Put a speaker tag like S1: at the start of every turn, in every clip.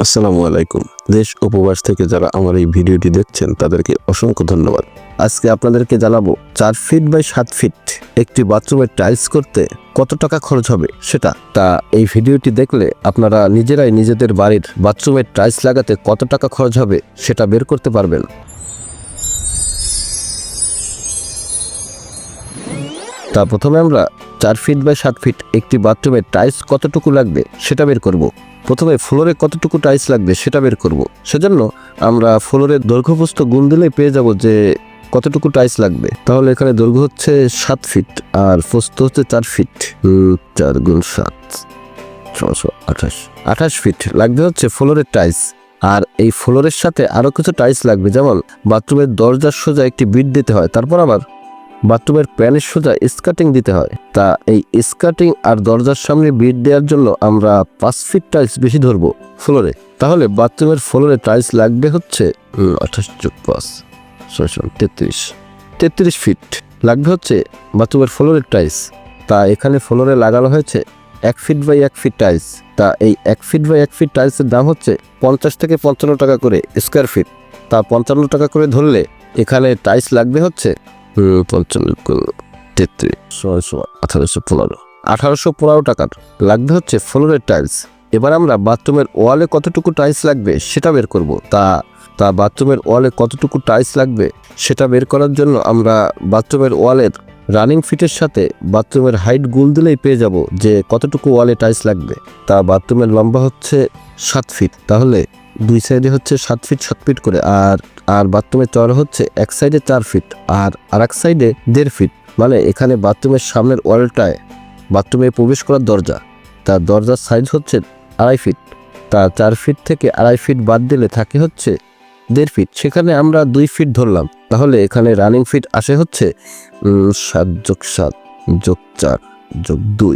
S1: আসসালামু আলাইকুম। দেশ উপবাস থেকে যারা আমার এই ভিডিওটি দেখছেন তাদেরকে অসংখ্য ধন্যবাদ। আজকে আপনাদেরকে জানাবো 4 ফিট বাই 7 ফিট একটি বাথরুমের টাইলস করতে কত টাকা খরচ হবে সেটা। এই ভিডিওটি দেখলে আপনারা নিজেরাই নিজেদের বাড়ির বাথরুমের টাইলস লাগাতে কত টাকা খরচ হবে সেটা বের করতে পারবেন। প্রথমে আমরা 4 ফিট বাই 7 ফিট একটি বাথরুমের টাইলস কতটুকু লাগবে সেটা বের করব। প্রথমে ফ্লোরে কতটুকু টাইলস লাগবে সেটা বের করব। সেজন্য আমরা ফ্লোরের দৈর্ঘ্য-প্রস্থ গুণ দিলেই পেয়ে যাব যে কতটুকু টাইলস লাগবে। তাহলে এখানে দৈর্ঘ্য হচ্ছে 7 ফিট আর প্রস্থ হচ্ছে 4 ফিট। 4 গুণ 7 28 ফিট লাগবে হচ্ছে ফ্লোরের টাইলস। আর এই ফ্লোরের সাথে আরো কিছু টাইলস লাগবে, যেমন বাথরুমের দরজার সোজা একটি বিট দিতে হয়, তারপর আবার বাথরুমের প্যানের সোজা স্কার্টিং দিতে হয়। এই স্কার্টিং আর দরজার সামনে বিট দেওয়ার জন্য আমরা 5 ফিট টাইলস বেশি ধরবো ফ্লোরে। তাহলে বাথরুমের ফ্লোরে টাইলস লাগবে হচ্ছে 28 + 5 33 ফিট লাগবে হচ্ছে বাথরুমের ফ্লোরের টাইলস। এখানে ফ্লোরে লাগানো হয়েছে 1 ফিট বাই 1 ফিট টাইলস। এই 1 ফিট বাই 1 ফিট টাইলসের দাম হচ্ছে 50 থেকে 55 টাকা করে স্কোয়ার ফিট। 55 টাকা করে ধরলে এখানে টাইলস লাগবে হচ্ছে 1815 টাকার লাগবে হচ্ছে ফ্লোরের টাইলস। এবার আমরা বাথরুমের ওয়ালে কতটুকু টাইলস লাগবে সেটা বের করব। বাথরুমের ওয়ালে কতটুকু টাইলস লাগবে সেটা বের করার জন্য আমরা বাথরুমের ওয়ালের রানিং ফিটের সাথে বাথরুমের হাইট গুণ দিলেই পেয়ে যাব যে কতটুকু ওয়ালে টাইলস লাগবে। বাথরুমের লম্বা হচ্ছে 7 ফিট, তাহলে দুই সাইডে হচ্ছে 7 ফিট 7 ফিট করে। আর বাথরুমের চওড়া হচ্ছে এক সাইডে 4 ফিট আর আরেক সাইডে 1.5 ফিট। মানে এখানে বাথরুমের সামনের ওয়ালটায় বাথরুমে প্রবেশ করার দরজা, দরজার সাইজ হচ্ছে 2.5 ফিট। 4 ফিট থেকে 2.5 ফিট বাদ দিলে থাকে হচ্ছে 1.5 ফিট। সেখানে আমরা 2 ফিট ধরলাম। তাহলে এখানে রানিং ফিট আসে হচ্ছে 7 + 7 + 4 + 2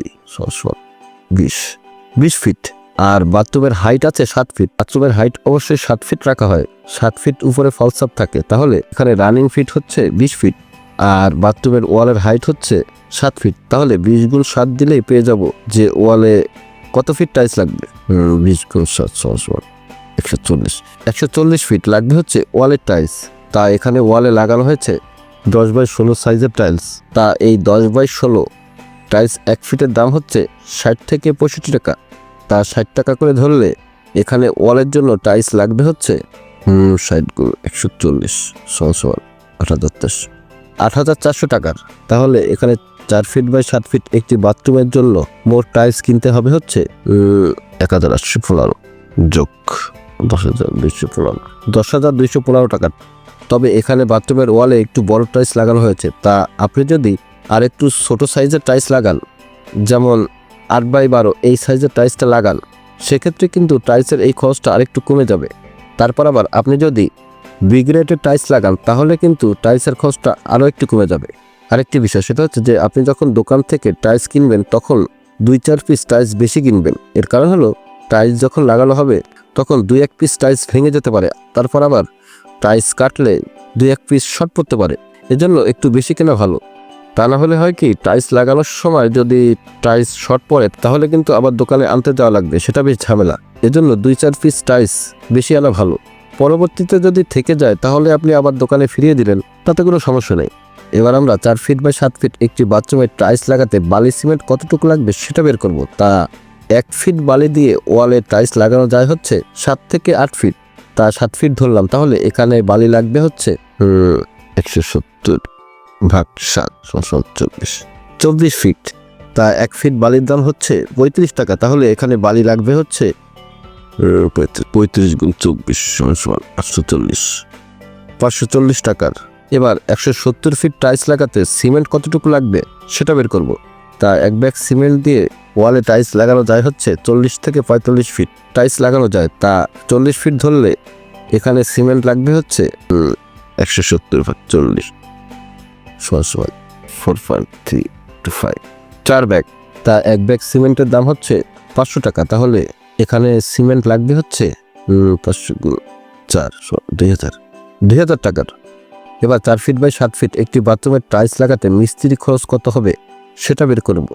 S1: 20 ফিট। আর বাথরুমের হাইট আছে 7 ফিট। বাথরুমের হাইট অবশ্যই 7 ফিট রাখা হয়, 7 ফিট উপরে ফলসাপ থাকে। তাহলে এখানে রানিং ফিট হচ্ছে 20 ফিট আর বাথরুমের ওয়ালের হাইট হচ্ছে 7 ফিট। তাহলে 20 গুণ 7 দিলেই পেয়ে যাব যে ওয়ালে কত ফিট টাইলস লাগবে। 20 গুণ 7 140 ফিট লাগবে হচ্ছে ওয়ালের টাইলস। এখানে ওয়ালে লাগানো হয়েছে 10 বাই 16 সাইজের টাইলস। এই 10 বাই 16 টাইলস 1 ফিটের দাম হচ্ছে 60 থেকে 65 টাকা। 60 টাকা করে ধরলে এখানে ওয়ালের জন্য টাইলস লাগবে হচ্ছে 60 গুণ 140 8,400 টাকার। তাহলে এখানে 4 ফিট বাই 7 ফিট একটি বাথরুমের জন্য মোট টাইলস কিনতে হবে হচ্ছে 1815 যোগ 10,215 টাকা। তবে এখানে বাথরুমের ওয়ালে একটু বড় টাইলস লাগানো হয়েছে। আপনি যদি আর একটু ছোট সাইজের টাইলস লাগান, যেমন 8 বাই 12 এই সাইজের টাইলসটা লাগান, সেক্ষেত্রে কিন্তু টাইলসের এই খরচটা আরেকটু কমে যাবে। তারপর আবার আপনি যদি বি গ্রেডের টাইলস লাগান তাহলে কিন্তু টাইলসের খরচটা আরও একটু কমে যাবে। আরেকটি বিষয় সেটা হচ্ছে যে আপনি যখন দোকান থেকে টাইলস কিনবেন তখন 2-4 পিস টাইলস বেশি কিনবেন। এর কারণ হলো টাইলস যখন লাগানো হবে তখন 2-1 পিস টাইলস ভেঙে যেতে পারে। তারপর আবার টাইলস কাটলে 2-1 পিস শর্ট পড়তে পারে। এজন্য একটু বেশি কেনা ভালো। না হলে হয় কি, টাইলস লাগানোর সময় যদি টাইলস শর্ট পড়ে তাহলে কিন্তু আবার দোকানে আনতে যাওয়া লাগবে, সেটা বেশ ঝামেলা। এজন্য 2-4 পিস টাইলস বেশি আনা ভালো। পরবর্তীতে যদি থেকে যায় তাহলে আপনি আবার দোকানে ফিরিয়ে দিলেন, তাতে কোনো সমস্যা নেই। এবার আমরা 4 ফিট বাই 7 ফিট একটি বাথরুমের টাইলস লাগাতে বালি সিমেন্ট কতটুকু লাগবে সেটা বের করব। 1 ফিট বালি দিয়ে ওয়ালে টাইলস লাগানো যায় হচ্ছে 7 থেকে 8 ফিট। 7 ফিট ধরলাম। তাহলে এখানে বালি লাগবে হচ্ছে 170 ভাগ 7 24 ফিট। 1 ফিট বালির দাম হচ্ছে 35 টাকা। তাহলে এখানে বালি লাগবে হচ্ছে 35 গুণ 24 540 টাকার। এবার 170 ফিট টাইলস লাগাতে সিমেন্ট কতটুকু লাগবে সেটা বের করব। 1 ব্যাগ সিমেন্ট দিয়ে ওয়ালে টাইলস লাগানো যায় হচ্ছে 40 থেকে 45 ফিট টাইলস লাগানো যায়। 40 ফিট ধরলে এখানে সিমেন্ট লাগবে হচ্ছে 170 ভাগ 40 4.325 4 ব্যাগ। 1 ব্যাগ সিমেন্টের দাম হচ্ছে 500 টাকা। তাহলে এখানে সিমেন্ট লাগবে হচ্ছে 500 গুণ 4 2000 টাকার। এবার 4 ফিট বাই 7 ফিট একটি বাথরুমের টাইলস লাগাতে মিস্ত্রি খরচ কত হবে সেটা বের করব।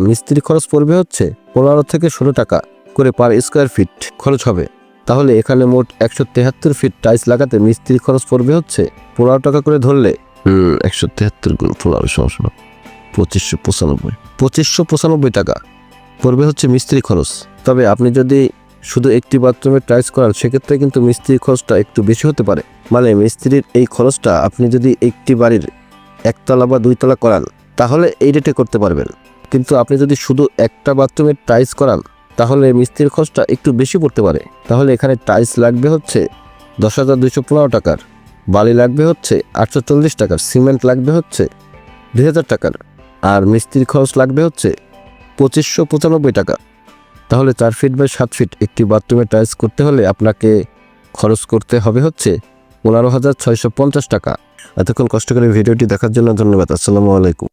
S1: মিস্ত্রি খরচ পড়বে হচ্ছে 15 থেকে 16 টাকা করে পার স্কোয়ার ফিট খরচ হবে। তাহলে এখানে মোট 173 ফিট টাইলস লাগাতে মিস্ত্রি খরচ পড়বে হচ্ছে 15 টাকা করে ধরলে 173 গুণ 15 2595 টাকা পড়বে হচ্ছে মিস্ত্রি খরচ। তবে আপনি যদি শুধু একটি বাথরুমের টাইলস করান সেক্ষেত্রে কিন্তু মিস্ত্রির খরচটা একটু বেশি হতে পারে। মানে মিস্ত্রির এই খরচটা আপনি যদি একটি বাড়ির 1 তলা বা 2 তলা করান তাহলে এই রেটে করতে পারবেন, কিন্তু আপনি যদি শুধু একটা বাথরুমের টাইলস করান তাহলে মিস্ত্রির খরচটা একটু বেশি পড়তে পারে। তাহলে এখানে টাইলস লাগবে হচ্ছে 10,215 টাকার, বালি লাগবে হচ্ছে 840 টাকার, সিমেন্ট লাগবে হচ্ছে 2,000 টাকার, আর মিস্ত্রির খরচ লাগবে হচ্ছে 2595 টাকা। তাহলে 4 ফিট বাই 7 ফিট একটি বাথরুমের টাইলস করতে হলে আপনাকে খরচ করতে হবে হচ্ছে 15,650 টাকা। এতক্ষণ কষ্ট করে ভিডিওটি দেখার জন্য ধন্যবাদ। আসসালামু আলাইকুম।